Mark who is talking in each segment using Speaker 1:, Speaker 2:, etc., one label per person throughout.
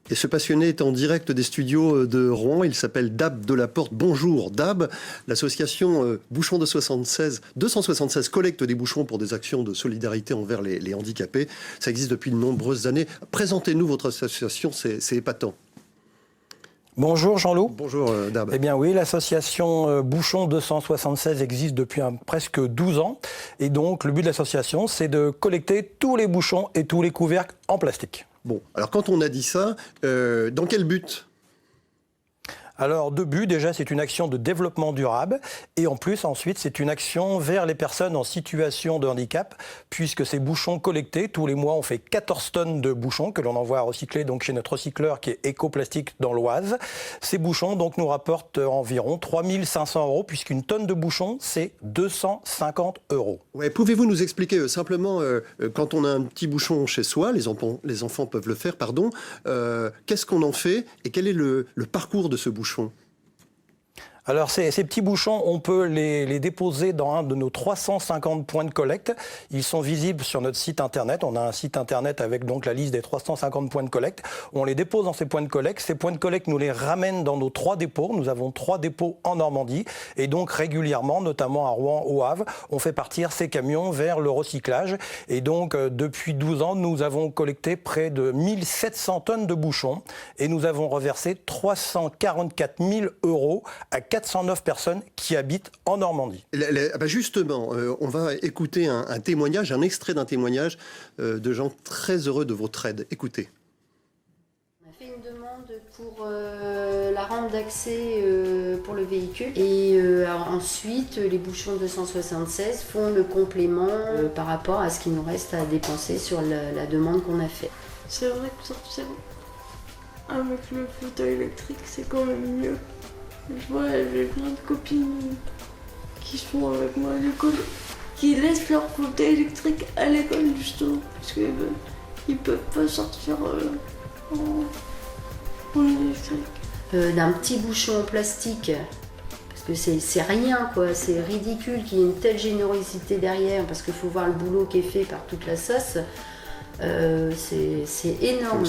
Speaker 1: Et ce passionné est en direct des studios de Rouen. Il s'appelle Dab Delaporte. Bonjour Dab. L'association Bouchons 276 collecte des bouchons pour des actions de solidarité envers les handicapés. Ça existe depuis de nombreuses années. Présentez-nous votre association, c'est épatant.
Speaker 2: Bonjour Jean-Loup.
Speaker 1: Bonjour Dab.
Speaker 2: Eh bien oui, l'association Bouchons 276 existe depuis presque 12 ans. Et donc le but de l'association, c'est de collecter tous les bouchons et tous les couvercles en plastique.
Speaker 1: Bon, alors quand on a dit ça, dans quel but ?
Speaker 2: Alors, deux buts, déjà, c'est une action de développement durable et en plus, ensuite, c'est une action vers les personnes en situation de handicap puisque ces bouchons collectés, tous les mois, on fait 14 tonnes de bouchons que l'on envoie à recycler donc, chez notre recycleur qui est Écoplastique dans l'Oise. Ces bouchons donc, nous rapportent environ 3 500 € puisqu'une tonne de bouchons, c'est 250 €.
Speaker 1: Ouais, pouvez-vous nous expliquer simplement, quand on a un petit bouchon chez soi, les enfants peuvent le faire, pardon, qu'est-ce qu'on en fait et quel est le parcours de ce bouchon ?
Speaker 2: Alors ces petits bouchons, on peut les déposer dans un de nos 350 points de collecte. Ils sont visibles sur notre site internet. On a un site internet avec donc la liste des 350 points de collecte. On les dépose dans ces points de collecte. Ces points de collecte, nous les ramènent dans nos 3 dépôts. Nous avons 3 dépôts en Normandie. Et donc régulièrement, notamment à Rouen, au Havre, on fait partir ces camions vers le recyclage. Et donc depuis 12 ans, nous avons collecté près de 1700 tonnes de bouchons. Et nous avons reversé 344 000 € à 409 personnes qui habitent en Normandie.
Speaker 1: Justement, on va écouter un témoignage, un extrait d'un témoignage de gens très heureux de votre aide. Écoutez.
Speaker 3: On a fait une demande pour la rampe d'accès pour le véhicule et ensuite les bouchons 276 font le complément par rapport à ce qu'il nous reste à dépenser sur la demande qu'on a faite.
Speaker 4: C'est vrai que sortir avec le fauteuil électrique c'est quand même mieux. Je vois, j'ai plein de copines qui sont avec moi à l'école, qui laissent leur fauteuil électrique à l'école justement, parce qu'ils ne peuvent pas sortir en électrique.
Speaker 3: D'un petit bouchon en plastique, parce que c'est rien quoi, c'est ridicule qu'il y ait une telle générosité derrière, parce qu'il faut voir le boulot qui est fait par toute la sauce, c'est énorme.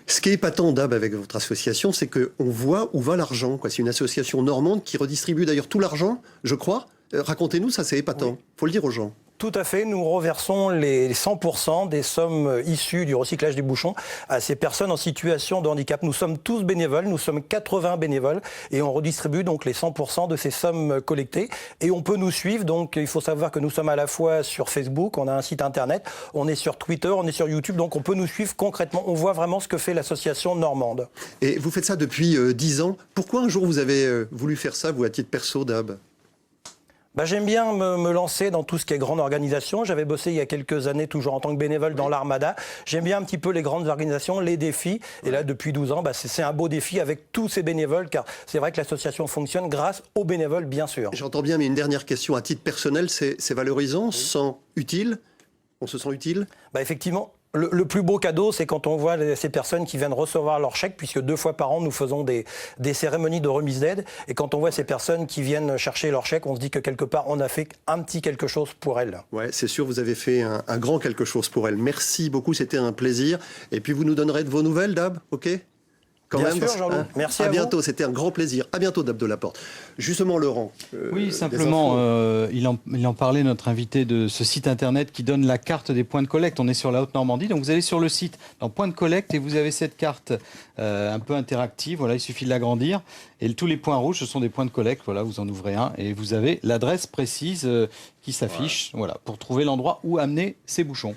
Speaker 1: Ce qui est épatant, Dab, avec votre association, c'est qu'on voit où va l'argent. C'est une association normande qui redistribue d'ailleurs tout l'argent, je crois. Racontez-nous, ça c'est épatant. Il faut le dire aux gens.
Speaker 2: Tout à fait, nous reversons les 100% des sommes issues du recyclage des bouchons à ces personnes en situation de handicap. Nous sommes tous bénévoles, nous sommes 80 bénévoles et on redistribue donc les 100% de ces sommes collectées. Et on peut nous suivre, donc il faut savoir que nous sommes à la fois sur Facebook, on a un site internet, on est sur Twitter, on est sur YouTube, donc on peut nous suivre concrètement. On voit vraiment ce que fait l'association normande.
Speaker 1: Et vous faites ça depuis 10 ans. Pourquoi un jour vous avez voulu faire ça, vous, à titre perso, Dab ?
Speaker 2: J'aime bien me lancer dans tout ce qui est grande organisation. J'avais bossé il y a quelques années, toujours en tant que bénévole dans l'Armada. J'aime bien un petit peu les grandes organisations, les défis. Et là, depuis 12 ans, c'est un beau défi avec tous ces bénévoles, car c'est vrai que l'association fonctionne grâce aux bénévoles, bien sûr.
Speaker 1: J'entends bien, mais une dernière question à titre personnel, c'est valorisant, on se sent utile ? On se sent utile ?
Speaker 2: Effectivement. Le plus beau cadeau, c'est quand on voit ces personnes qui viennent recevoir leur chèque, puisque 2 fois par an, nous faisons des cérémonies de remise d'aide. Et quand on voit ces personnes qui viennent chercher leur chèque, on se dit que quelque part, on a fait un petit quelque chose pour elles.
Speaker 1: Ouais, c'est sûr, vous avez fait un grand quelque chose pour elles. Merci beaucoup, c'était un plaisir. Et puis vous nous donnerez de vos nouvelles, Dab, ok ?
Speaker 2: Bien sûr, Jean-Loup. Merci à vous.
Speaker 1: bientôt, c'était un grand plaisir. À bientôt, Dab Delaporte. Justement, Laurent.
Speaker 5: Oui, simplement, il en parlait, notre invité, de ce site internet qui donne la carte des points de collecte. On est sur la Haute-Normandie, donc vous allez sur le site, dans points de collecte, et vous avez cette carte un peu interactive. Voilà, il suffit de l'agrandir. Et tous les points rouges, ce sont des points de collecte. Voilà, vous en ouvrez un et vous avez l'adresse précise qui s'affiche, voilà, pour trouver l'endroit où amener ces bouchons.